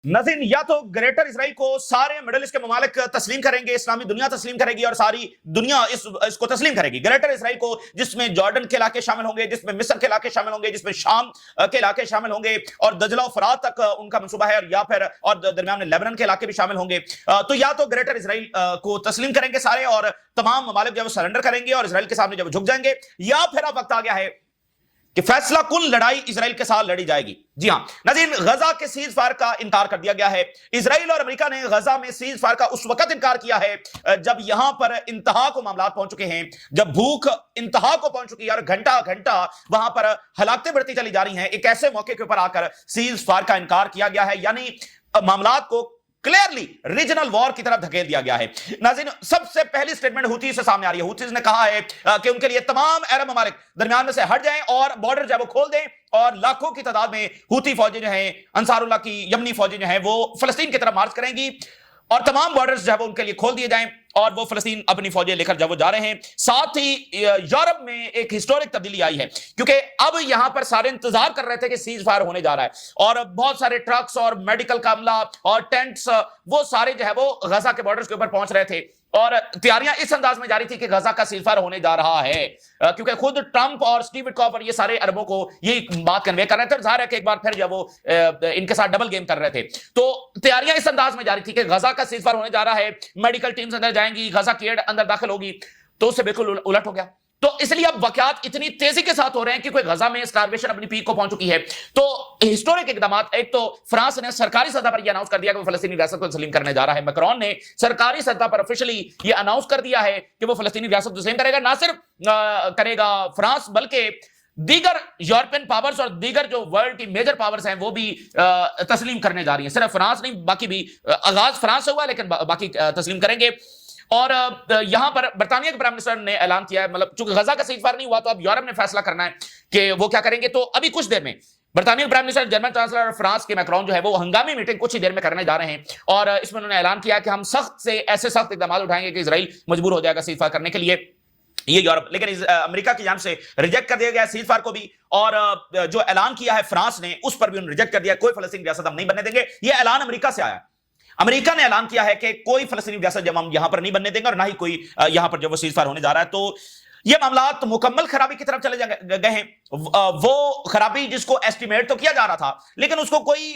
नाज़रीन, या तो ग्रेटर इसराइल को सारे मिडिल ईस्ट के ममालिक तस्लीम करेंगे, इस्लामी दुनिया तस्लीम करेगी और सारी दुनिया इसको तस्लीम करेगी। ग्रेटर इसराइल को जिसमें जॉर्डन के इलाके शामिल होंगे, जिसमें मिस्र के इलाके शामिल होंगे, जिसमें शाम के इलाके शामिल होंगे और दजला और फरात तक उनका मंसूबा है, और या फिर और दरमियान में लेबनान के इलाके भी शामिल होंगे। तो या तो ग्रेटर इसराइल को तस्लीम करेंगे सारे और तमाम ममालिक जब सरेंडर करेंगे और इसराइल के सामने जब झुक जाएंगे, या फिर अब वक्त आ गया है कि फैसला कुन लड़ाई इसराइल के साथ लड़ी जाएगी। जी हां नाज़रीन, गजा के सीज फायर का इनकार कर दिया गया है। इसराइल और अमेरिका ने गजा में सीज फायर का उस वक्त इनकार किया है जब यहां पर इंतहा को मामला पहुंच चुके हैं, जब भूख इंतहा को पहुंच चुकी है और घंटा घंटा वहां पर हलाकतें बढ़ती चली जा रही हैं। एक ऐसे मौके के ऊपर आकर सीज फायर का इनकार किया गया है, यानी मामला को क्लियरली रीजनल वॉर की तरफ धकेल दिया गया है। नाज़रीन, सबसे पहली स्टेटमेंट हूथी से सामने आ रही है। हूथीज ने कहा है कि उनके लिए तमाम अरब ममालिक दरमियान में से हट जाएं और बॉर्डर जो है वो खोल दें, और लाखों की तादाद में हूथी फौजें जो हैं, अंसारुल्लाह की यमनी फौजें जो हैं, वो फलस्तीन की तरफ मार्च करेंगी और तमाम बॉर्डर्स जो है वो उनके लिए खोल दिए जाएं और वो फलस्तीन अपनी फौजें लेकर जब वो जा रहे हैं। साथ ही यूरोप में एक हिस्टोरिक तब्दीली आई है, क्योंकि अब यहां पर सारे इंतजार कर रहे थे कि सीज फायर होने जा रहा है, और बहुत सारे ट्रक्स और मेडिकल का अमला और टेंट्स वो सारे जो है वो गजा के बॉर्डर्स के ऊपर पहुंच रहे थे, और तैयारियां इस अंदाज में जारी थी कि गजा का सीज फायर होने जा रहा है, क्योंकि खुद ट्रंप और स्टीव विटकॉफ और ये सारे अरबों को यही बात कन्वे कर रहे थे। जाहिर है कि एक बार फिर जब वो इनके साथ डबल गेम कर रहे थे, तो तैयारियां इस अंदाज में जारी थी कि गजा का सीज फायर होने जा रहा है, मेडिकल टीम्स अंदर जाएंगी, गजा की एड अंदर दाखिल होगी। तो उससे बिल्कुल उलट हो गया। तो इसलिए अब वाकयात इतनी तेजी के साथ हो रहे हैं कि कोई गजा में स्टारवेशन अपनी पीक को पहुंच चुकी है। तो हिस्टोरिक इकदाम, एक तो फ्रांस ने सरकारी सतह पर यह अनाउंस कर दिया कि वो फलस्तीनी रियासत को तस्लीम करने जा रहा है। मैक्रोन ने सरकारी सतह पर ऑफिशियली यह अनाउंस कर दिया है कि वो फलस्तीनी रियासत को तस्लीम करेगा। ना सिर्फ करेगा फ्रांस, बल्कि दीगर यूरोपियन पावर्स और दीगर जो वर्ल्ड की मेजर पावर्स हैं वो भी तस्लीम करने जा रही हैं। सिर्फ फ्रांस नहीं, बाकी भी, आगाज फ्रांस से हुआ लेकिन बाकी तस्लीम करेंगे। और यहां पर बर्तानिया के प्राइम मिनिस्टर ने ऐलान किया है, मतलब चूंकि गजा का सीज फायर नहीं हुआ तो अब यूरोप ने फैसला करना है कि वो क्या करेंगे। तो अभी कुछ देर में बर्तानिया प्राइम मिनिस्टर, जर्मन चांसलर और फ्रांस के मैक्रोन जो है वो हंगामी मीटिंग कुछ ही देर में करने जा रहे हैं, और इसमें उन्होंने ऐलान किया कि हम सख्त से ऐसे सख्त इकदाम उठाएंगे कि इजराइल मजबूर हो जाएगा सीज फायर करने के लिए। ये यूरोप, लेकिन अमेरिका की जानिब से रिजेक्ट कर दिया गया सीज फायर को भी, और जो ऐलान किया है फ्रांस ने उस पर भी उन्होंने रिजेक्ट कर दिया, कोई फलस्तीनी रियासत हम नहीं बनने देंगे। ये ऐलान अमेरिका से आया। अमेरिका ने ऐलान किया है कि कोई फलस्तीनी रियासत जब हम यहां पर नहीं बनने देंगे और ना ही कोई यहां पर जब वो सीज फायर होने जा रहा है। तो ये मामलात मुकम्मल खराबी की तरफ चले गए हैं। वो खराबी जिसको एस्टिमेट तो किया जा रहा था, लेकिन उसको कोई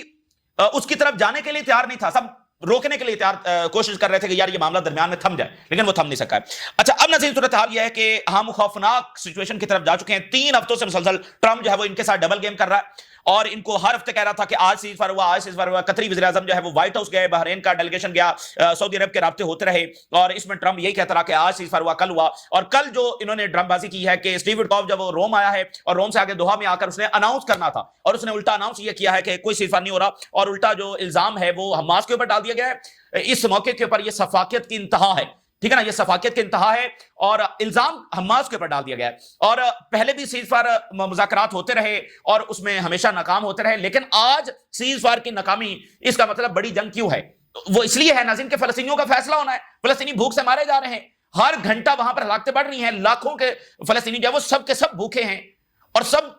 उसकी तरफ जाने के लिए तैयार नहीं था। सब रोकने के लिए तैयार कोशिश कर रहे थे कि यार ये मामला दरमियान में थम जाए, लेकिन वो थम नहीं सका है। अच्छा, अब नज़ीर सूरत हाल यह है कि हम खौफनाक सिचुएशन की तरफ जा चुके हैं। 3 हफ्तों से मुसलसल ट्रंप जो है वो इनके साथ डबल गेम कर रहा है, और इनको हर हफ्ते कह रहा था कि आज सीज फायर हुआ, आज सीज फायर हुआ। कतरी वज़ीर आज़म जो है वो व्हाइट हाउस गए, बहरीन का डेलीगेशन गया, सऊदी अरब के राब्ते होते रहे, और इसमें ट्रंप यही कहता रहा कि आज सीज फायर हुआ, कल हुआ। और कल जो इन्होंने ड्रामेबाजी की है कि स्टीव विटकॉफ जब वो रोम आया है और रोम से आगे दोहा में आकर उसने अनाउंस करना था, और उसने उल्टा अनाउंस ये किया है कि कोई सीज फायर नहीं हो रहा, और उल्टा जो इल्जाम है वो हमास के ऊपर डाल दिया गया है। इस मौके के ऊपर ये सफाकियत की इंतहा है, ठीक है ना, ये सफाकियत की इंतहा है, और इल्जाम हमास के ऊपर डाल दिया गया है। और पहले भी सीज फायर मुज़ाकरात होते रहे और उसमें हमेशा नाकाम होते रहे, लेकिन आज सीज फायर की नाकामी, इसका मतलब बड़ी जंग क्यों है? वो इसलिए है नाज़रीन कि फलस्तीनियों का फैसला होना है। फलस्तीनी भूख से मारे जा रहे हैं, हर घंटा वहां पर हलाकतें बढ़ रही हैं, लाखों के फलस्तीनी जो है वो सब के सब भूखे हैं, और सब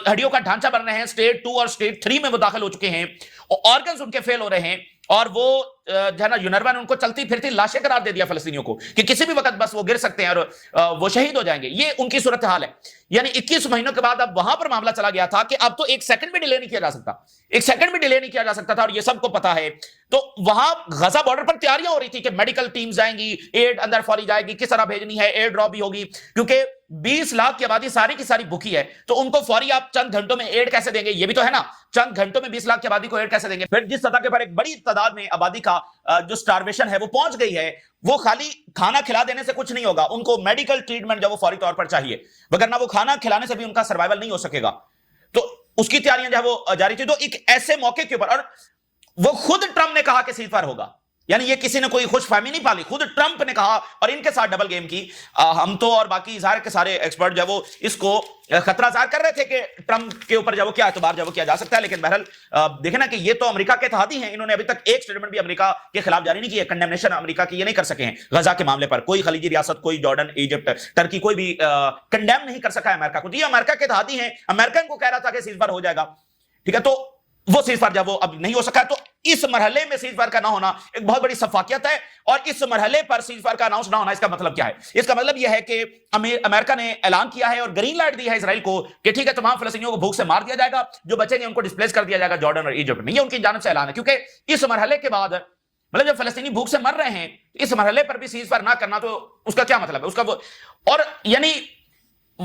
हड्डियों का ढांचा बन रहे हैं। स्टेट 2 और स्टेट 3 में वो दाखिल हो चुके हैं, ऑर्गन्स उनके फेल हो रहे हैं, और वो जो है ना, यूनरवा ने उनको चलती फिरती लाशें करार दे दिया फलस्तीनियों को कि किसी भी वक्त बस वो गिर सकते हैं और वो शहीद हो जाएंगे। ये उनकी सूरत हाल है। यानी 21 महीनों के बाद अब वहां पर मामला चला गया था कि अब तो 1 सेकंड भी डिले नहीं किया जा सकता, 1 सेकंड भी डिले नहीं किया जा सकता था, और ये सबको पता है। तो वहां गजा बॉर्डर पर तैयारियां हो रही थी कि मेडिकल टीम जाएंगी, एड अंदर फौरी जाएगी, किस तरह भेजनी है, एड ड्रॉप भी होगी, क्योंकि 20 लाख की आबादी सारी की सारी भूखी है। तो उनको फौरी आप चंद घंटों में एड कैसे देंगे? ये भी तो है ना, चंद घंटों में 20 लाख की आबादी को एड कैसे देंगे? फिर जिस सतह के पर एक बड़ी तादाद में आबादी का जो स्टारवेशन है वो पहुंच गई है, वो खाली खाना खिला देने से कुछ नहीं होगा, उनको मेडिकल ट्रीटमेंट जो वो फौरी तौर पर चाहिए, वगरना वो खाना खिलाने से भी उनका सर्वाइवल नहीं हो सकेगा। तो उसकी तैयारियां जो है वो जारी थी। तो एक ऐसे मौके के ऊपर, और वो खुद ट्रंप ने कहा कि सीज फायर होगा, यानी ये किसी ने कोई खुशफहमी नहीं पाली, खुद ट्रंप ने कहा, और इनके साथ डबल गेम की। हम तो और बाकी ज़ाहिर के सारे एक्सपर्ट जो वो इसको खतरा ज़ाहिर कर रहे थे कि ट्रंप के ऊपर जो क्या एतबार जो किया जा सकता है, लेकिन बहरहाल देखें ना कि ये तो अमेरिका के इत्तेहादी हैं, इन्होंने अभी तक एक स्टेटमेंट भी अमेरिका के खिलाफ जारी नहीं की है, कंडेमनेशन अमेरिका की ये नहीं कर सके हैं गजा के मामले पर। कोई खलीजी रियासत, कोई जॉर्डन, इजिप्ट, टर्की, कोई भी कंडेम नहीं कर सका है अमेरिका को। तो ये अमेरिका के इत्तेहादी हैं, अमेरिका को कह रहा था कि सीज फायर हो जाएगा, ठीक है। तो وہ सीज फायर जब वो अब नहीं हो सका, तो इस मरहले में सीज फायर का ना होना एक बहुत बड़ी सफाकियत है। और इस मरहले पर सीज फायर का अनाउंस ना होना, इसका मतलब क्या है? इसका मतलब यह है कि अमेरिका ने ऐलान किया है और ग्रीन लाइट दी है इसराइल को कि ठीक है, तमाम फलस्तीनियों को भूख से मार दिया जाएगा, जो बचेंगे उनको डिस्प्लेस कर दिया जाएगा जॉर्डन और इजिप्ट में। ये उनकी जानिब से ऐलान है, क्योंकि इस मरहले के बाद मतलब जब फलस्तीनी भूख से मर रहे हैं, इस मरहले पर भी सीज फायर ना करना, तो उसका क्या मतलब है? उसका वो, और यानी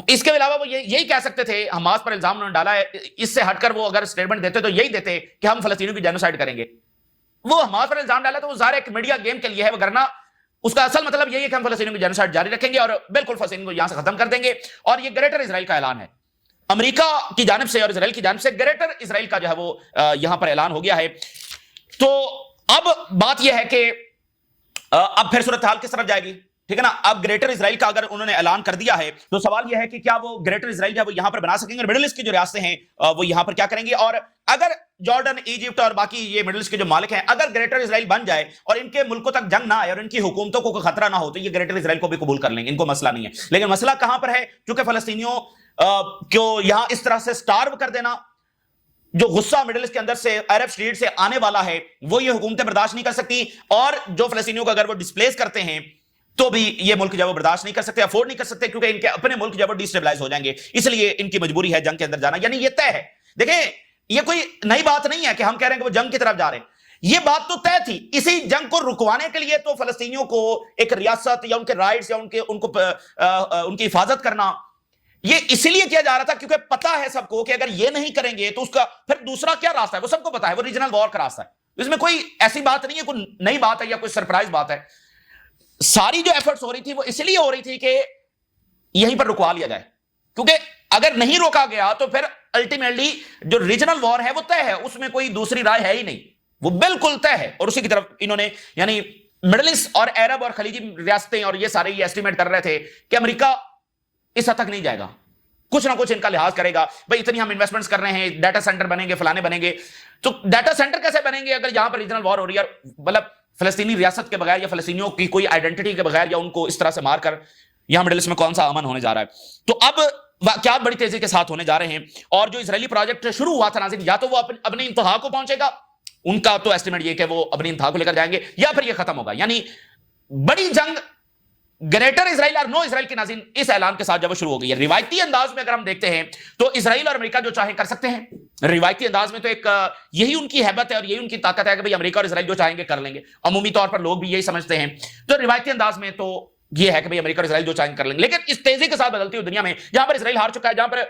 इसके अलावा वो यही कह सकते थे, हमास पर इल्जाम उन्होंने डाला है, इससे हटकर वो अगर स्टेटमेंट देते तो यही देते कि हम फलस्तीनियों की जेनोसाइड करेंगे। वो हमास पर इल्जाम डाला तो वो ज़ाहिर एक मीडिया गेम के लिए है, वरना उसका असल मतलब यही है कि हम फलस्तीनियों की जेनोसाइड जारी रखेंगे और बिल्कुल फलस्तीन को यहां से खत्म कर देंगे। और ये ग्रेटर इसराइल का ऐलान है अमेरिका की जानिब से और इसराइल की जानिब से। ग्रेटर इसराइल का जो है वो यहां पर ऐलान हो गया है। तो अब बात यह है कि अब फिर सूरत हाल किस तरफ जाएगी, ठीक है ना? अब ग्रेटर इसराइल का अगर उन्होंने ऐलान कर दिया है, तो सवाल यह है कि क्या वो ग्रेटर इसराइल जो है वो यहां पर बना सकेंगे, और मिडिल ईस्ट की जो रियासतें हैं वो यहां पर क्या करेंगे? और अगर जॉर्डन, इजिप्ट और बाकी ये मिडिल ईस्ट के जो मालिक हैं, अगर ग्रेटर इसराइल बन जाए और इनके मुल्कों तक जंग ना आए और इनकी हुकूमतों को कोई खतरा ना हो, तो ये ग्रेटर इसराइल को भी कबूल कर लेंगे, इनको मसला नहीं है। लेकिन मसला कहां पर है? क्योंकि फलस्तीनियों को यहां इस तरह से स्टार्व कर देना, जो गुस्सा मिडिल ईस्ट के अंदर से, अरब स्ट्रीट से आने वाला है, वो ये हुकूमतें बर्दाश्त नहीं कर सकती। और जो फलस्तीनियों को अगर वो डिस्प्लेस करते हैं तो भी ये मुल्क जब वो बर्दाश्त नहीं कर सकते, अफोर्ड नहीं कर सकते, क्योंकि इनके अपने मुल्क जब वो डिस्टेबलाइज हो जाएंगे, इसलिए इनकी मजबूरी है जंग के अंदर जाना। यानी ये तय है। देखें, ये कोई नई बात नहीं है कि हम कह रहे हैं कि वो जंग की तरफ जा रहे हैं, ये बात तो तय थी। इसी जंग को रुकवाने के लिए तो फलस्तीनियों को एक रियासत या उनके राइट्स या उनकी हिफाजत करना, ये इसलिए किया जा रहा था क्योंकि पता है सबको कि अगर ये नहीं करेंगे तो उसका फिर दूसरा क्या रास्ता है, वो सबको पता है, वो रीजनल वॉर का रास्ता है। इसमें कोई ऐसी बात नहीं है, कोई नई बात है या कोई सरप्राइज बात है। सारी जो एफर्ट्स हो रही थी वो इसलिए हो रही थी कि यहीं पर रुकवा लिया जाए, क्योंकि अगर नहीं रोका गया तो फिर अल्टीमेटली जो रीजनल वॉर है वो तय है, उसमें कोई दूसरी राय है ही नहीं, वो बिल्कुल तय है। और उसी की तरफ इन्होंने, यानी मिडिल ईस्ट और अरब और खलीजी रियासतें और ये सारे ये एस्टिमेट कर रहे थे कि अमेरिका इस हद तक नहीं जाएगा, कुछ ना कुछ इनका लिहाज करेगा। भाई इतनी हम इन्वेस्टमेंट्स कर रहे हैं, डाटा सेंटर बनेंगे, फलाने बनेंगे, तो डाटा सेंटर कैसे बनेंगे अगर यहां पर रीजनल वॉर हो रही है? मतलब फलस्तीनी रियासत के बगैर या फलस्तीनियों की कोई आइडेंटिटी के बगैर या उनको इस तरह से मारकर यहां मिडिल ईस्ट में कौन सा अमन होने जा रहा है? तो अब वाकयात बड़ी तेजी के साथ होने जा रहे हैं। और जो इजरायली प्रोजेक्ट शुरू हुआ था नाज़रीन, या तो वो अपनी इंतहा को पहुंचेगा, उनका तो एस्टिमेट ये कि वो अपनी इंतहा को लेकर जाएंगे, या फिर ये खत्म होगा। यानी बड़ी जंग ग्रेटर इसराइल और नो इसराइल की नाज़रीन इस ऐलान के साथ जब शुरू हो गई है। रिवायती अंदाज में अगर हम देखते हैं तो इसराइल और अमेरिका जो चाहे कर सकते हैं। रिवायती अंदाज में तो एक यही उनकी हैबत है और यही उनकी ताकत है कि भाई अमेरिका और इसराइल जो चाहेंगे कर लेंगे। अमूमी तौर पर लोग भी यही समझते हैं। तो रिवायती अंदाज में तो ये है कि भाई अमेरिका और इसराइल जो चाहेंगे कर लेंगे। लेकिन इस तेजी के साथ बदलती हुई दुनिया में, जहां पर इसराइल हार चुका है, जहां पर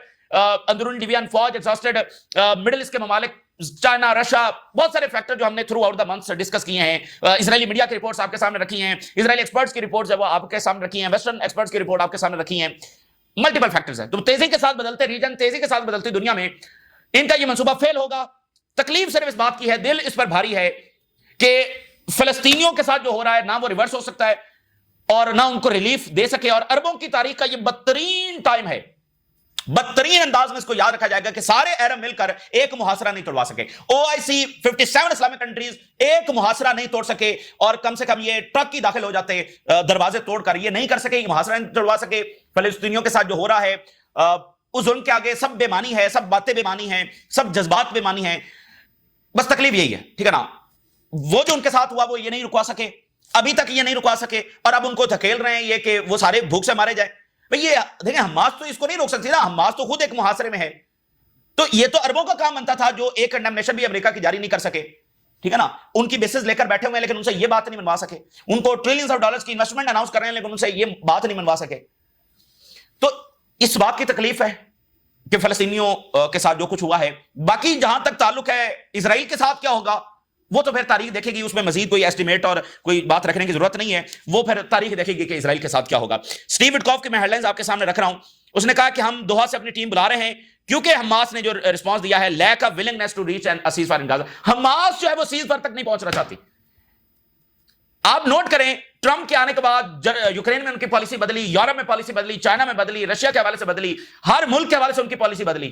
अंदरूनी लिबियन फौज एग्जॉस्टेड, मिडिल ईस्ट के ममालिक, चाइना, रशिया, बहुत सारे फैक्टर जो हमने through out the months discuss किए हैं, इजरायली मीडिया की रिपोर्ट्स आपके सामने रखी हैं, इजरायली एक्सपर्ट्स की रिपोर्ट्स है वो आपके सामने रखी हैं, वेस्टर्न एक्सपर्ट्स की रिपोर्ट आपके सामने रखी हैं, मल्टीपल फैक्टर्स हैं। तो तेजी के साथ बदलते रीजन, तेजी के साथ बदलती दुनिया में इनका ये मंसूबा फेल होगा। तकलीफ सिर्फ इस बात की है, दिल इस पर भारी है कि फलस्तीनियों के साथ जो हो रहा है ना वो रिवर्स हो सकता है और ना उनको रिलीफ दे सके। और अरबों की तारीख का ये बदतरीन टाइम है, बदतरीन अंदाज में इसको याद रखा जाएगा कि सारे अरब मिलकर एक मुहासरा नहीं तोड़वा सके। OIC 57 इस्लामिक कंट्रीज एक मुहासरा नहीं तोड़ सके, और कम से कम ये ट्रक ही दाखिल हो जाते दरवाजे तोड़कर, ये नहीं कर सके, मुहासरा नहीं तोड़वा सके। फलस्तीनियों के साथ जो हो रहा है उस जुल्म के आगे सब बेमानी है, सब बातें बेमानी है, सब जज्बात बेमानी है। बस तकलीफ यही है, ठीक है ना? वो जो उनके साथ हुआ वो ये नहीं रुकवा सके, अभी तक ये नहीं रुकवा सके, और अब उनको धकेल रहे हैं ये कि वो सारे भूख से मारे जाए। भाई ये देखें, हमास तो इसको नहीं रोक सकती ना, हमास तो खुद एक मुहासरे में है। तो ये तो अरबों का काम बनता था जो एक कंडेमनेशन भी अमेरिका की जारी नहीं कर सके, ठीक है ना? उनकी बेसिस लेकर बैठे हुए हैं लेकिन उनसे ये बात नहीं मनवा सके। उनको ट्रिलियंस ऑफ डॉलर्स की इन्वेस्टमेंट अनाउंस कर रहे हैं लेकिन उनसे ये बात नहीं मनवा सके। तो इस बात की तकलीफ है कि फलस्तीनियों के साथ जो कुछ हुआ है। बाकी जहां तक ताल्लुक है इजराइल के साथ क्या होगा वो तो फिर तारीख देखेगी, उसमें मजीद कोई एस्टिमेट और कोई बात रखने की जरूरत नहीं है, वो फिर तारीख देखेगी कि इजराइल के साथ क्या होगा। स्टीव विटकॉफ की मैं हेडलाइंस आपके सामने रख रहा हूं। उसने कहा कि हम दोहा से अपनी टीम बुला रहे हैं क्योंकि हमास ने जो रिस्पांस दिया है, lack of willingness to reach and cease fire in Gaza. Hamas जो है वो सीज फायर तक नहीं पहुंचना चाहती। आप नोट करें, ट्रंप के आने के बाद यूक्रेन में उनकी पॉलिसी बदली, यूरोप में पॉलिसी बदली, चाइना में बदली, रशिया के हवाले से बदली, हर मुल्क के हवाले से उनकी पॉलिसी बदली।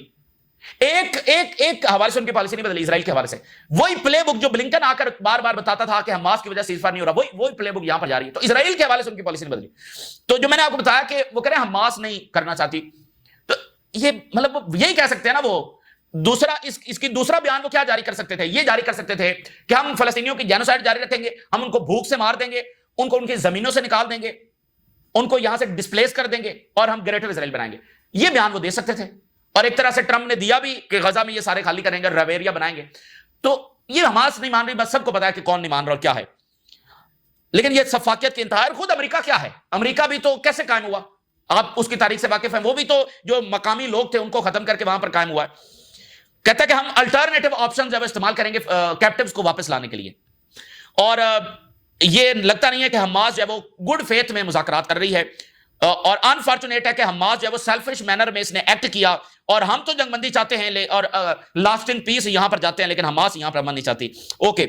एक हवाले से उनकी पॉलिसी नहीं बदली, इजराइल के हवाले से। वही प्लेबुक जो ब्लिंकन आकर बार बार बताता था कि हमास की वजह से सीज़फायर नहीं हो रहा, वही प्लेबुक यहां पर जा रही है। तो इजराइल के हवाले से उनकी पॉलिसी नहीं बदली। तो जो मैंने आपको बताया कि वो कह रहे हैं हमास नहीं करना चाहती, तो ये मतलब यही कह सकते हैं ना वो दूसरा इसकी दूसरा बयान वो क्या जारी कर सकते थे, ये जारी कर सकते थे कि हम फलस्तीनियों की जेनोसाइड जारी रखेंगे, हम उनको भूख से मार देंगे, उनको उनकी जमीनों से निकाल देंगे, उनको यहां से डिस्प्लेस कर देंगे और हम ग्रेटर इजराइल बनाएंगे। ये बयान वो दे सकते थे और एक तरह से ट्रंप ने दिया भी कि गजा में ये सारे खाली करेंगे, रवेरिया बनाएंगे। तो ये हमास नहीं मान रही, बस सबको पता है कि कौन नहीं मान रहा और क्या है। लेकिन ये सफाकियत की इंतहा है। खुद अमेरिका क्या है, अमेरिका भी तो कैसे कायम हुआ, आप उसकी तारीख से वाकिफ हैं, वो भी तो जो मकामी लोग थे उनको खत्म करके वहां पर कायम हुआ है। कहता है कि हम अल्टरनेटिव ऑप्शन जब इस्तेमाल करेंगे कैप्टिव्स को वापस लाने के लिए। और ये लगता नहीं है कि हमास जो है वो गुड फेथ में मुज़ाकरात कर रही है, और अनफॉर्चुनेट है कि हमास जो है वो सेल्फिश मैनर में इसने एक्ट किया। और हम तो जंगबंदी चाहते हैं और लास्ट इन पीस यहां पर जाते हैं, लेकिन हमास यहां पर अमन नहीं चाहती। ओके,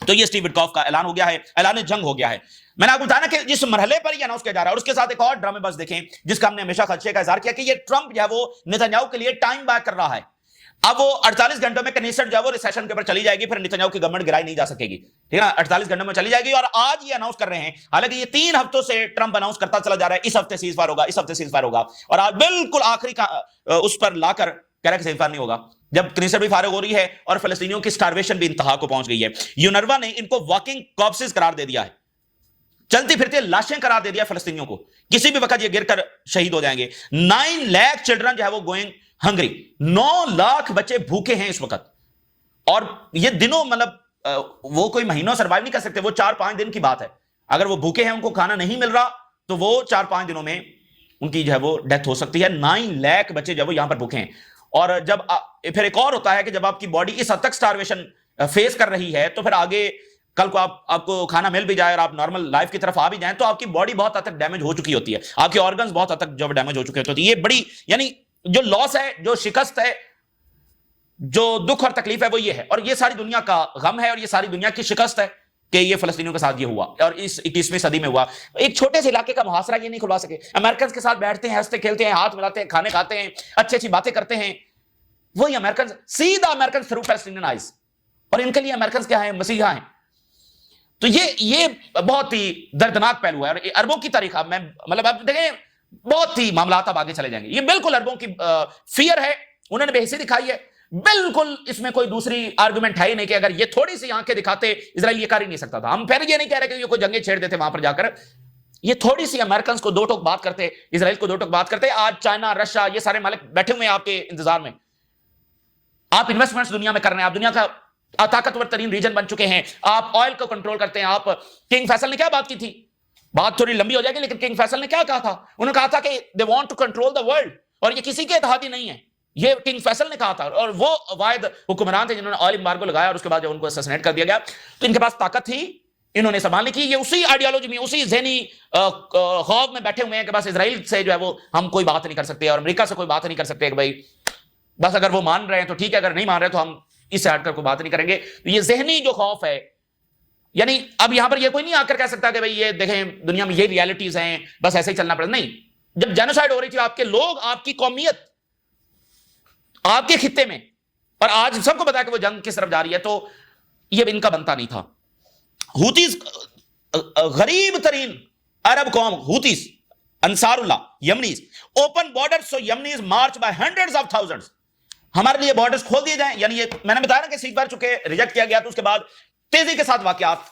तो ये स्टीव विटकॉफ का ऐलान हो गया है, ऐलान जंग हो गया है। मैंने आपको बताया ना कि जिस मरहले पर ये अनाउंस किया जा रहा है, और उसके साथ एक और ड्रामेबाज देखें जिसका हमने हमेशा खदशे का इज़हार किया कि ये ट्रंप जो है वो नेतन्याहू के लिए टाइम बाय कर रहा है। अब वो 48 घंटों में कनीसेट जो है वो रिसेशन के ऊपर चली जाएगी, फिर नेतन्याहू की गवर्नमेंट गिराई नहीं जा सकेगी, ठीक है ना। 48 घंटों में चली जाएगी। और आज ये अनाउंस कर रहे हैं, हालांकि ये 3 हफ्तों से ट्रंप अनाउंस करता चला जा रहा है, इस हफ्ते सीज फायर होगा, इस हफ्ते सीज फायर होगा, और आज बिल्कुल आखिरी का उस पर लाकर कह रहा है कि सीज फायर नहीं होगा, जब कनीसेट भी फारिग हो रही है और फलस्तीनियों की स्टारवेशन भी इंतहा को पहुंच गई है। यूनरवा ने इनको वॉकिंग कॉर्प्सेस करार दे दिया है, चलती फिरती लाशें करार दे दिया फलस्तीनियों को, किसी भी वक्त ये गिरकर शहीद हो जाएंगे। 9 लाख चिल्ड्रन जो है वो गोइंग हंगरी, 9 लाख बच्चे भूखे हैं इस वक्त। और ये दिनों मतलब वो कोई महीनों सर्वाइव नहीं कर सकते, वो 4-5 दिन की बात है। अगर वो भूखे हैं, उनको खाना नहीं मिल रहा, तो वो 4-5 दिनों में उनकी जो है वो डेथ हो सकती है। 9 लाख बच्चे जो है वो यहां पर भूखे हैं। और जब फिर एक और होता है कि जब आपकी बॉडी इस हद तक स्टारवेशन फेस कर रही है, तो फिर आगे कल को आपको खाना मिल भी जाए और आप नॉर्मल लाइफ की तरफ आ भी जाएं, तो आपकी बॉडी बहुत हद तक डैमेज हो चुकी होती है, आपके ऑर्गन्स बहुत हद तक जब डैमेज हो चुके होते हैं। ये बड़ी यानी जो लॉस है, जो शिकस्त है, जो दुख और तकलीफ है, वो ये है। और ये सारी दुनिया का गम है और ये सारी दुनिया की शिकस्त है कि ये फलस्तीनियों के साथ ये हुआ और इस 21वीं सदी में हुआ। एक छोटे से इलाके का मुहासरा ये नहीं खुलवा सके। अमेरिकन के साथ बैठते हैं, हंसते खेलते हैं, हाथ मिलाते हैं, खाने खाते हैं, अच्छी अच्छी बातें करते हैं, वही अमेरिकन सीधा अमेरिकन थ्रू पैलेस्टीनियन आइज, और इनके लिए अमेरिकन क्या है, मसीहा हैं। तो ये बहुत ही दर्दनाक पहलू है। और अरबों की तारीख में मतलब आप देखें, बहुत ही मामला अब आगे चले जाएंगे। ये बिल्कुल अरबों की फियर है, उन्होंने बेहिसी दिखाई है, बिल्कुल इसमें कोई दूसरी आर्गुमेंट है ही नहीं कि अगर ये थोड़ी सी आंखें दिखाते इजराइल ये कर ही नहीं सकता था। हम फिर ये नहीं कह रहे कि ये कोई जंगे छेड़ देते वहां पर जाकर, ये थोड़ी सी अमेरिकन को 2 टोक बात करते, इजराइल को 2 टोक बात करते। आज चाइना, रशिया, ये सारे मालिक बैठे हुए हैं आपके इंतजार में। आप इन्वेस्टमेंट्स दुनिया में कर रहे हैं, आप दुनिया का ताकतवर तरीन रीजन बन चुके हैं, आप ऑयल को कंट्रोल करते हैं। आप किंग फैसल ने क्या बात की थी, बात थोड़ी लंबी हो जाएगी, लेकिन किंग फैसल ने क्या कहा था, उन्होंने कहा था कि they want to control the world, और ये किसी के इत्तेहादी नहीं है, ये किंग फैसल ने कहा था। और वो वाहिद हुक्मरान थे जिन्होंने ऑयल एम्बार्गो लगाया और उसके बाद उनको असैसिनेट कर दिया गया। तो इनके पास ताकत थी, इन्होंने संभालने की। ये उसी आइडियोलॉजी में, उसी ज़हनी खौफ में बैठे हुए हैं कि बस इजराइल से जो है वो हम कोई बात नहीं कर सकते और अमेरिका से कोई बात नहीं कर सकते कि भाई बस अगर वो मान रहे हैं तो ठीक है, अगर नहीं मान रहे तो हम इससे हटकर कोई बात नहीं करेंगे। तो ये ज़हनी जो खौफ है, यानी अब यहां पर ये कोई नहीं आकर कह सकता कि भाई ये देखें दुनिया में ये रियलिटीज हैं, बस ऐसे ही चलना पड़ेगा। नहीं, जब जेनोसाइड हो रही थी, आपके लोग, आपकी कौमियत, आपके खित्ते में, और आज सबको पता है कि वो जंग किस तरफ जा रही है, तो ये इनका बनता नहीं था। हूतीस, गरीब तरीन अरब कौम, Houthis, Ansarullah, Yemenis, open border, so Yemenis march by hundreds of thousands. हमारे लिए बॉर्डर्स खोल दिए जाएं, यानी ये मैंने बताया ना कि सीज फायर चुके, रिजेक्ट किया गया, तो उसके बाद तेजी के साथ वाकयात,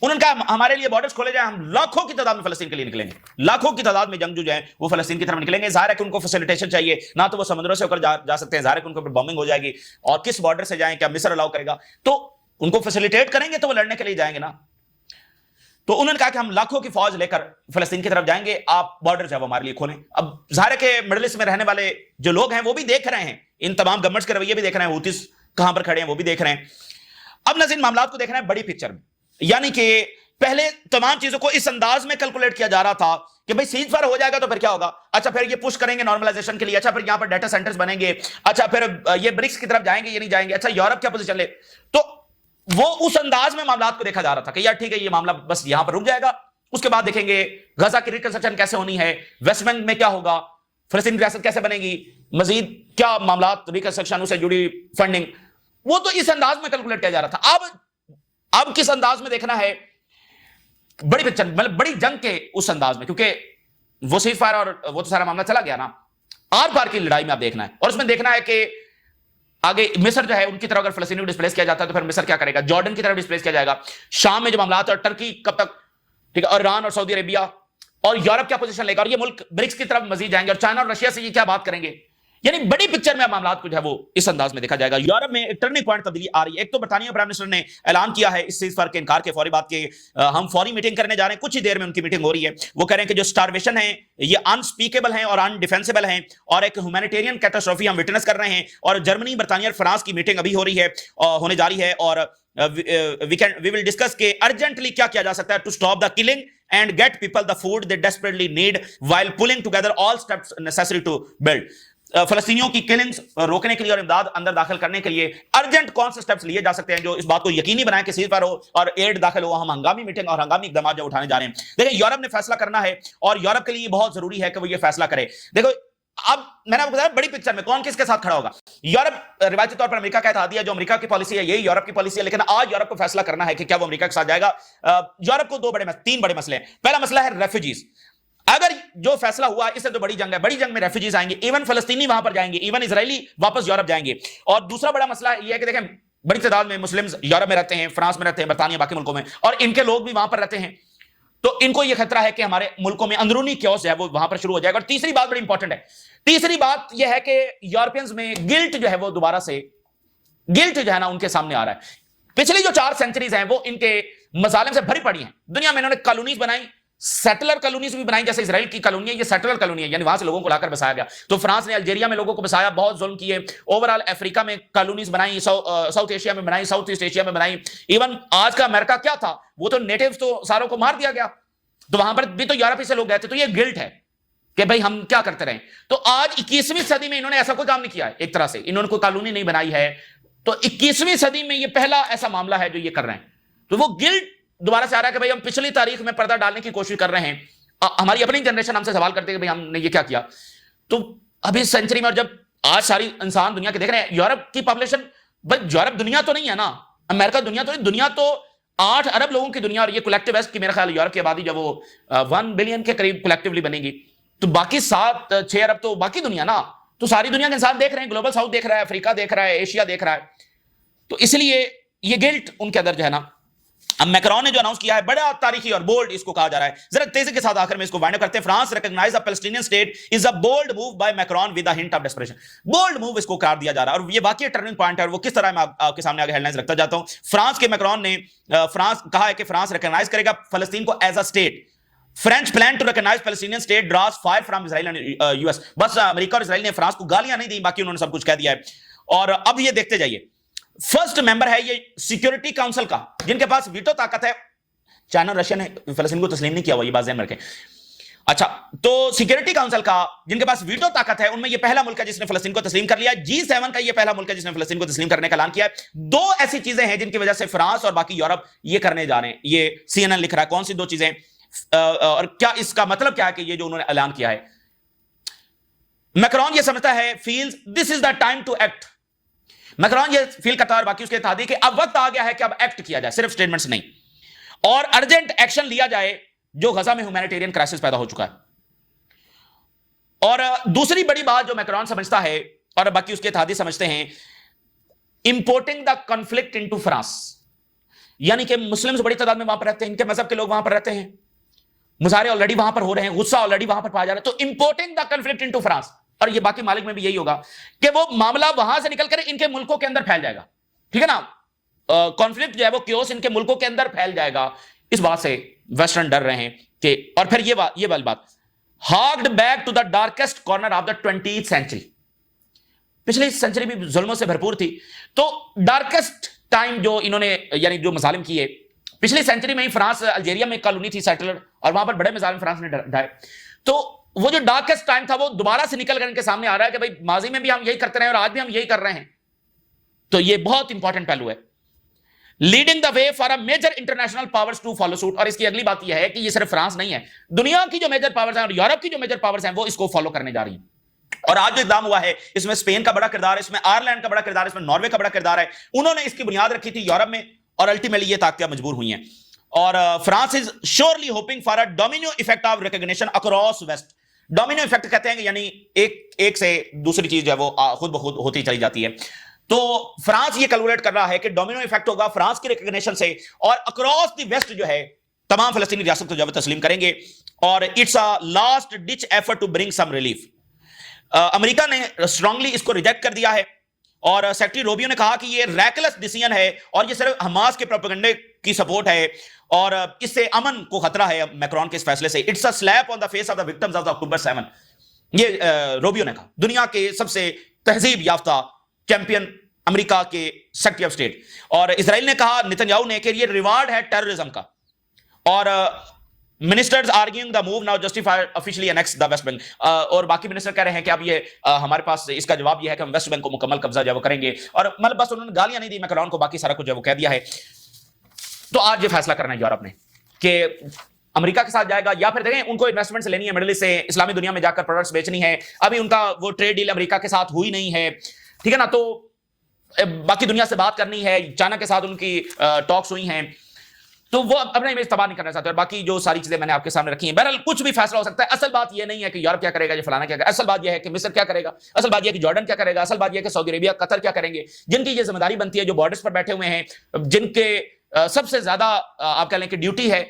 उन्होंने कहा हमारे लिए बॉर्डर्स खोले जाए, हम लाखों की तादाद में फलस्तीन के लिए निकलेंगे, लाखों की तादाद में जंगजू जाए वो फलस्तीन की तरफ निकलेंगे। जाहिर है कि उनको फैसिलिटेशन चाहिए, ना तो वो समुद्रों से होकर जा सकते हैं, जाहिर है कि उनके ऊपर बॉम्बिंग हो जाएगी, और किस बॉर्डर से जाएं, क्या मिस्र अलाउ करेगा, तो उनको फैसिलिटेट करेंगे तो वो लड़ने के लिए जाएंगे ना। तो उन्होंने कहा कि हम लाखों की फौज लेकर फलस्तीन की तरफ जाएंगे, आप बॉर्डर जो है हमारे लिए खोलें। अब जाहिर है कि मिडिल ईस्ट में रहने वाले जो लोग हैं वो भी देख रहे हैं, इन तमाम गवर्नमेंट्स के रवैये भी देख रहे हैं, हूतीस कहां पर खड़े हैं वो भी देख रहे हैं। अब नज़ीर मामला को देखना है बड़ी पिक्चर में, यानी कि पहले तमाम चीजों को इस अंदाज में कैलकुलेट किया जा रहा था कि भाई सीज फायर हो जाएगा तो फिर क्या होगा, अच्छा फिर ये पुश करेंगे नॉर्मलाइजेशन के लिए, अच्छा फिर यहां पर डाटा सेंटर्स बनेंगे, अच्छा फिर ये ब्रिक्स की तरफ जाएंगे, ये नहीं जाएंगे, अच्छा यूरोप क्या पोजीशन ले। तो वो उस अंदाज में मामला को देखा जा रहा था कि यार ठीक है ये मामला बस यहां पर रुक जाएगा, उसके बाद देखेंगे गजा की रिकंस्ट्रक्शन कैसे होनी है, वेस्ट बैंक में क्या होगा, फिलिस्तीन की रियासत कैसे बनेगी, मजीद क्या मामला रिकंस्ट्रक्शन से जुड़ी फंडिंग, वो तो इस अंदाज में कैलकुलेट किया जा रहा था। अब किस अंदाज में देखना है, बड़ी पिक्चर, मतलब बड़ी जंग के उस अंदाज में, क्योंकि वो सीज फायर और वो तो सारा मामला चला गया ना, आर पार की लड़ाई में आप देखना है, और उसमें देखना है कि آگے مصر جو ہے ان کی طرف اگر فلسطینیوں کو ڈسپلیس کیا جاتا ہے تو پھر مصر کیا کرے گا؟ جارڈن کی طرف ڈسپلیس کیا جائے گا. شام میں جو معاملات اور ٹرکی کب تک، ٹھیک ہے، اور ایران اور سعودی عربیہ اور یورپ کیا پوزیشن لے گا، اور یہ ملک برکس کی طرف مزید جائیں گے، اور چائنا اور رشیا سے یہ کیا بات کریں گے. یعنی بڑی پکچر میں معاملات کو جو ہے وہ اس انداز میں دیکھا جائے گا. یورپ میں ایک ٹرننگ پوائنٹ تبدیلی آ رہی ہے. ایک تو برطانیہ پرائم منسٹر نے اعلان کیا ہے اس سیز فائر کے انکار کے فوری بعد کہ ہم فوری میٹنگ کرنے جا رہے ہیں. کچھ ہی دیر میں ان کی میٹنگ ہو رہی ہے. وہ کہہ رہے ہیں کہ جو سٹارویشن ہے یہ انسپیکیبل ہیں اور انڈیفینسیبل ہیں، اور ایک ہیومینیٹیرین کیٹاسٹروفی ہم وٹنس کر رہے ہیں. اور جرمنی، برطانیہ اور فرانس کی میٹنگ ابھی ہو رہی ہے، ہونے جا رہی ہے، اور we will discuss کہ ارجنٹلی کیا کیا جا سکتا ہے to stop the killing and get people the food they desperately need while pulling together all steps necessary to build. فلسطینیوں کی کلنگز روکنے کے لیے اور امداد اندر داخل کرنے کے لیے ارجنٹ کون سے سٹیپس لیے جا سکتے ہیں جو اس بات کو یقینی بنائیں کہ سیز فائر ہو اور ایڈ داخل ہو. ہم ہنگامی میٹنگ اور ہنگامی اقدامات جو اٹھانے جا رہے ہیں. دیکھیں یورپ نے فیصلہ کرنا ہے اور یورپ کے لیے یہ بہت ضروری ہے کہ وہ یہ فیصلہ کرے. دیکھو اب میں نے آپ کو بتایا بڑی پکچر میں کون کس کے ساتھ کھڑا ہوگا. یورپ روایتی طور پر امریکہ کا اتحادیہ، جو امریکہ کی پالیسی ہے یہی یورپ کی پالیسی ہے، لیکن آج یورپ کو فیصلہ کرنا ہے کہ کیا وہ امریکہ کے ساتھ جائے گا. یورپ کو تین بڑے مسئلے ہیں. پہلا مسئلہ ہے ریفیوجیز. اگر جو فیصلہ ہوا اس سے تو بڑی جنگ ہے، بڑی جنگ میں ریفیوجیز آئیں گے، ایون فلسطینی وہاں پر جائیں گے، ایون اسرائیلی واپس یورپ جائیں گے. اور دوسرا بڑا مسئلہ یہ ہے کہ دیکھیں بڑی تعداد میں مسلمز یورپ میں رہتے ہیں، فرانس میں رہتے ہیں، برطانیہ، باقی ملکوں میں، اور ان کے لوگ بھی وہاں پر رہتے ہیں. تو ان کو یہ خطرہ ہے کہ ہمارے ملکوں میں اندرونی کیوس ہے وہ وہاں پر شروع ہو جائے گا. اور تیسری بات بڑی امپورٹنٹ ہے، تیسری بات یہ ہے کہ یورپینز میں گلٹ جو ہے وہ دوبارہ سے گلٹ جو ہے نا ان کے سامنے آ رہا ہے. پچھلی جو 4 سینچریز ہیں وہ ان کے مظالم سے بھری پڑی ہیں. دنیا میں انہوں نے کالونیز بنائی، سیٹلر کالونیز بھی بنائی، جیسے اسرائیل کی کالونی ہے یہ سیٹلر کالونی ہے، یعنی وہاں سے لوگوں کو لا کر بسایا گیا. تو فرانس نے الجیریا میں لوگوں کو بسایا، بہت ظلم کیے. اوورال افریقہ میں کالونیز بنائی، ساؤتھ ایشیا میں بنائی، ساؤتھ ایسٹ ایشیا میں بنائی. ایون آج کا امریکہ کیا تھا، وہ تو نیٹیوز تو ساروں کو مار دیا گیا، تو وہاں پر بھی تو یورپی سے لوگ گئے تھے. تو یہ گلٹ ہے کہ بھائی ہم کیا کرتے رہیں. تو آج 21ویں صدی میں انہوں نے ایسا کوئی کام نہیں کیا ہے، ایک طرح سے انہوں نے کوئی کالونی نہیں بنائی ہے. تو 21ویں صدی میں یہ پہلا ایسا معاملہ ہے جو یہ کر رہے ہیں. تو وہ گلٹ دوبارہ سے آ رہا ہے کہ بھائی ہم پچھلی تاریخ میں پردہ ڈالنے کی کوشش کر رہے ہیں. ہماری اپنی جنریشن ہم سے سوال کرتے ہیں کہ بھائی ہم نے یہ کیا کیا. تو ابھی سینچری میں، اور جب آج ساری انسان دنیا کے دیکھ رہے ہیں، یورپ کی پاپولیشن، بھائی یورپ دنیا تو نہیں ہے نا، امریکہ دنیا تو نہیں، دنیا تو 8 ارب لوگوں کی دنیا. اور یہ کولیکٹیو ویسٹ کی میرا خیال یورپ کی آبادی جب وہ 1 بلین کے قریب کولیکٹیولی بنے گی تو باقی 6 ارب تو باقی دنیا نا. تو ساری دنیا کے انسان دیکھ رہے ہیں، گلوبل ساؤتھ دیکھ رہا ہے، افریقہ دیکھ رہا ہے، ایشیا دیکھ رہا ہے. تو اس لیے یہ گلٹ ان کے اندر جو ہے نا. اب میکرون نے جو اناؤنس کیا ہے بڑا تاریخی اور بولڈ اس کو کہا جا رہا ہے. ذرا تیزی کے ساتھ آخر میں اس کو وائنڈ اپ کرتے ہیں. France recognise a Palestinian state is a bold move by Macron with a hint of desperation. Bold move اس کو قرار دیا جا رہا ہے اور یہ واقعی ٹرننگ پوائنٹ ہے. اور وہ کس طرح میں آپ کے سامنے آگے ہیڈ لائنز رکھتا جاتا ہوں. فرانس کے میکرون نے کہا ہے کہ فرانس ریکگنائز کرے گا فلسطین کو as a state. French plan to recognise Palestinian state draws fire from Israel and U S. بس امریکہ اور اسرائیل نے فرانس کو گالیاں نہیں دی، باقی انہوں نے سب کچھ کہہ دیا ہے. اور اب یہ دیکھتے جائیے، فرسٹ ممبر ہے یہ سیکورٹی کاؤنسل کا جن کے پاس ویٹو طاقت ہے. چائنا اور رشیا نے فلسطین کو تسلیم نہیں کیا ہوا، یہ بات ذہن میں رکھیں. اچھا، تو سیکورٹی کاؤنسل کا جن کے پاس ویٹو طاقت ہے ان میں یہ پہلا ملک ہے جس نے فلسطین کو تسلیم کر لیا. G7 کا یہ پہلا ملک ہے جس نے فلسطین کو تسلیم کرنے کا اعلان کیا ہے. 2 ایسی چیزیں ہیں جن کی وجہ سے فرانس اور باقی یورپ یہ کرنے جا رہے ہیں. یہ CNN لکھ رہا ہے. کون سی 2 چیزیں اور کیا اس کا مطلب کیا ہے کہ یہ جو انہوں نے اعلان کیا ہے. میکرون یہ سمجھتا ہے feels this is the time to act. Macron یہ فیل کرتا ہے اور باقی اس کے اتحادی کہ اب وقت آ گیا ہے کہ اب ایکٹ کیا جائے، صرف سٹیٹمنٹس نہیں، اور ارجنٹ ایکشن لیا جائے جو غزہ میں ہیومینیٹیرین کرائسس پیدا ہو چکا ہے. اور دوسری بڑی بات جو میکرون سمجھتا ہے اور باقی اس کے اتحادی سمجھتے ہیں، importing the conflict into France. یعنی کہ مسلمز بڑی تعداد میں وہاں پر رہتے ہیں، ان کے مذہب کے لوگ وہاں پر رہتے ہیں، مظاہرے آلریڈی وہاں پر ہو رہے ہیں، غصہ آلریڈی وہاں پر پایا جا رہا ہے. تو importing the conflict into France. اور یہ باقی مالک میں بھی یہی ہوگا کہ وہ معاملہ وہاں سے نکل کر ان کے ملکوں کے اندر پھیل جائے گا. ٹھیک ہے نا، کانفلکٹ جو ہے وہ کیوس ان کے ملکوں کے اندر پھیل جائے گا. اس بات سے ویسٹرن ڈر رہے ہیں کہ، اور پھر یہ والی بات، hugged back to the darkest corner of the 20th century. پچھلی سینچری بھی ظلموں سے بھرپور تھی، تو ڈارکسٹ ٹائم جو انہوں نے یعنی جو مظالم کیے پچھلی سینچری میں ہی، فرانس الجیریا میں کالونی تھی سیٹلر، اور وہاں پر بڑے مظالم فرانس نے ڈھائے. تو وہ جو ڈارکسٹ ٹائم تھا وہ دوبارہ سے نکل کر ان کے سامنے آ رہا ہے کہ بھائی ماضی میں بھی ہم یہی کرتے رہے اور آج بھی ہم یہی کر رہے ہیں. تو یہ بہت انپورٹنٹ پہلو ہے. Leading the way for a major international powers to follow suit. اور اس کی اگلی بات یہ ہے کہ یہ صرف فرانس نہیں ہے، دنیا کی جو میجر پاورز ہیں اور یورپ کی جو میجر پاورز ہیں وہ اس کو فالو کرنے جا رہی ہیں. اور آج جو اقدام ہوا ہے اس میں اسپین کا بڑا کردار ہے، اس میں آئرلینڈ کا بڑا کردار ہے، اس میں ناروے کا بڑا کردار ہے. انہوں نے اس کی بنیاد رکھی تھی یورپ میں اور الٹیمیٹلی یہ طاقتیں مجبور ہوئی ہیں. اور France is surely hoping for a domino effect of recognition across West. Domino effect کہتے ہیں کہ یعنی ایک سے دوسری چیز جو ہے وہ خود بخود ہوتی چلی جاتی ہے. تو فرانس یہ کیلکولیٹ کر رہا ہے کہ ڈومینو ایفیکٹ ہوگا فرانس کی ریکگنیشن سے، اور اکراس دی ویسٹ جو ہے تمام فلسطینی ریاست کو جو ہے تسلیم کریں گے، اور it's a last ditch effort to bring some relief. امریکہ نے اسٹرانگلی اس کو ریجیکٹ کر دیا ہے، اور سیکرٹری روبیو نے کہا کہ یہ ریکلس ڈیسیژن ہے اور یہ صرف حماس کے پروپیگنڈے کی سپورٹ ہے، اور اس سے امن کو خطرہ ہے میکرون کے اس فیصلے سے۔ It's a slap on the face of the victims of the October 7، یہ روبیو نے کہا، دنیا کے سب سے تہذیب یافتہ چیمپئن امریکہ کے سیکرٹری آف اسٹیٹ۔ اور اسرائیل نے کہا نتن یاہو نے کہ یہ ریوارڈ ہے ٹیررزم کا، اور ministers arguing the move now justify officially annex the West Bank, اور باقی منسٹر کہہ رہے ہیں کہ اب یہ ہمارے پاس اس کا جواب یہ ہے کہ ہم ویسٹ بینک کو مکمل قبضہ جو ہے وہ کریں گے، اور مطلب بس انہوں نے گالیاں نہیں دی میکرون کو، باقی سارا کچھ جو ہے وہ کہہ دیا ہے۔ تو آج یہ فیصلہ کرنا ہے یورپ نے کہ امریکہ کے ساتھ جائے گا یا پھر دیکھیں ان کو انویسٹمنٹ لینی ہے مڈل ایسٹ سے، اسلامی دنیا میں جا کر پروڈکٹس بیچنی ہے، ابھی ان کا وہ ٹریڈ ڈیل امریکہ کے ساتھ ہوئی نہیں ہے، ٹھیک ہے نا، تو باقی دنیا سے بات کرنی ہے، چائنا کے ساتھ ان کی ٹاکس ہوئی ہیں، تو وہ اپنا امیج تباہ نہیں کرنا چاہتے، اور باقی جو ساری چیزیں میں نے آپ کے سامنے رکھی ہیں۔ بہرحال کچھ بھی فیصلہ ہو سکتا ہے، اصل بات یہ نہیں ہے کہ یورپ کیا کرے گا یا فلانا کیا کرے گا، اصل بات یہ ہے کہ مصر کیا کرے گا، اصل بات یہ ہے کہ جارڈن کیا کرے گا، اصل بات یہ ہے کہ سعودی عربیہ قطر کیا کریں گے، جن کی یہ ذمہ داری بنتی ہے، جو بارڈرز پر بیٹھے ہوئے ہیں، جن کے سب سے زیادہ آپ کہہ لیں کہ ڈیوٹی ہے،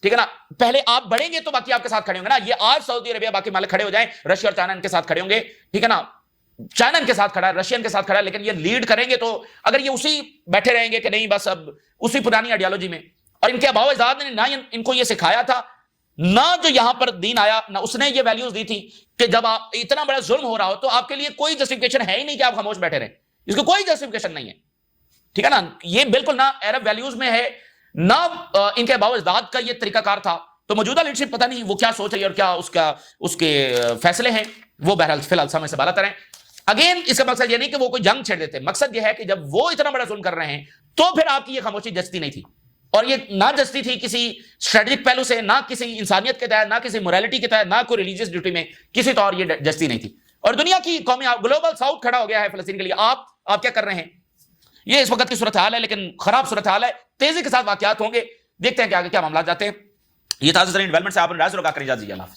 ٹھیک ہے نا، پہلے آپ بڑھیں گے تو باقی آپ کے ساتھ کھڑے ہوں گے نا۔ یہ آج سعودی عربیہ باقی مالک کھڑے ہو جائیں، رشیا اور چائنا ان کے ساتھ کھڑے ہوں گے، ٹھیک ہے نا، چائنا ان کے ساتھ کھڑا ہے، رشیا ان کے ساتھ کھڑا ہے، لیکن یہ لیڈ کریں گے تو اگر یہ اسی بیٹھے رہیں گے کہ نہیں بس اب اسی پرانی آئیڈیالوجی میں، اور ان کے آباء و اجداد نے نہ ان کو یہ سکھایا تھا، نہ جو یہاں پر دین آیا، نہ اس نے یہ ویلیوز دی تھی کہ جب آپ اتنا بڑا ظلم ہو رہا ہو تو آپ کے لیے کوئی جسٹیفیکیشن ہے ہی نہیں کہ آپ خاموش بیٹھے رہیں، اس کو کوئی جسٹیفیکیشن نہیں ہے، ٹھیک ہے نا۔ یہ بالکل نہ عرب ویلیوز میں ہے، نہ ان کے آباء و اجداد کا یہ طریقہ کار تھا۔ تو موجودہ لیڈرشپ پتہ نہیں وہ کیا سوچ رہی ہے اور کیا اس کے فیصلے ہیں، وہ بہرحال فی الحال سمجھ سے بالاتر ہیں۔ اگین اس کا مقصد یہ نہیں کہ وہ کوئی جنگ چھیڑ دیتے، مقصد یہ ہے کہ جب وہ اتنا بڑا ظلم کر رہے ہیں تو پھر آپ کی یہ خاموشی جچتی نہیں تھی، اور یہ نہ جچتی تھی کسی اسٹریٹجک پہلو سے، نہ کسی انسانیت کے تحت، نہ کسی موریلٹی کے تحت، نہ کوئی ریلیجیس ڈیوٹی میں، کسی طور یہ جچتی نہیں تھی۔ اور دنیا کی قومی گلوبل ساؤتھ کھڑا ہو گیا ہے فلسطین کے لیے، آپ کیا کر رہے ہیں؟ یہ اس وقت کی صورتحال ہے، لیکن خراب صورتحال ہے، تیزی کے ساتھ واقعات ہوں گے، دیکھتے ہیں کہ آگے کیا معاملات جاتے ہیں۔ یہ تازہ ترین ڈیولپمنٹ سے آپ نے راز روکا کر اجازت دیجیے، اللہ حافظ۔